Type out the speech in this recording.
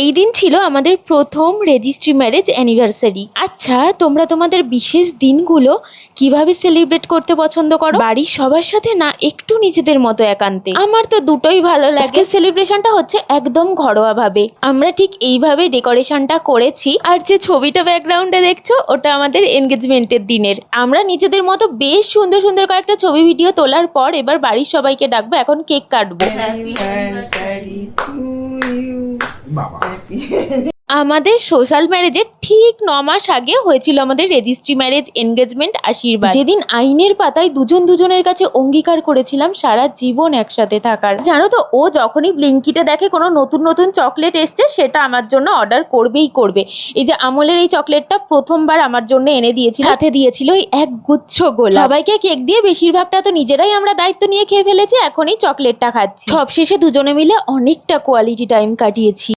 এই দিন ছিল আমাদের প্রথম রেজিস্ট্রি ম্যারেজ অ্যানিভার্সারি। আচ্ছা, তোমরা তোমাদের বিশেষ দিনগুলো কিভাবে সেলিব্রেট করতে পছন্দ করো? বাড়ির সবার সাথে না একটু নিজেদের মতো একান্তে? আমার তো দুটোই ভালো লাগে। আজকের সেলিব্রেশনটা হচ্ছে একদম ঘরোয়া ভাবে। আমরা ঠিক এইভাবে ডেকোরেশনটা করেছি। আর যে ছবিটা ব্যাকগ্রাউন্ডে দেখছো ওটা আমাদের এনগেজমেন্টের দিনের। আমরা নিজেদের মতো বেশ সুন্দর সুন্দর কয়েকটা ছবি ভিডিও তোলার পর এবার বাড়ির সবাইকে ডাকবো, এখন কেক কাটবো। আমাদের সোশ্যাল ম্যারেজের ঠিক 9 মাস আগে হয়েছিল আমাদের রেজিস্ট্রি ম্যারেজ এনগেজমেন্ট আশীর্বাদ, যেদিন আইনের পাতায় দুজনের কাছে অঙ্গীকার করেছিলাম সারা জীবন একসাথে থাকার। জানো তো, ও যখনই ব্লিঙ্কিতে দেখে কোনো নতুন নতুন চকলেট এসছে সেটা আমার জন্য অর্ডার করবেই করবে। এই যে আমলের এই চকলেটটা প্রথমবার আমার জন্য এনে দিয়েছিল, সাথে দিয়েছিল এই এক গুচ্ছ গোলাপ। সবাইকে কেক দিয়ে বেশিরভাগটা তো নিজেরাই আমরা দায়িত্ব নিয়ে খেয়ে ফেলেছি, এখন এই চকলেটটা খাচ্ছি। সবশেষে দুজনে মিলে অনেকটা কোয়ালিটি টাইম কাটিয়েছি।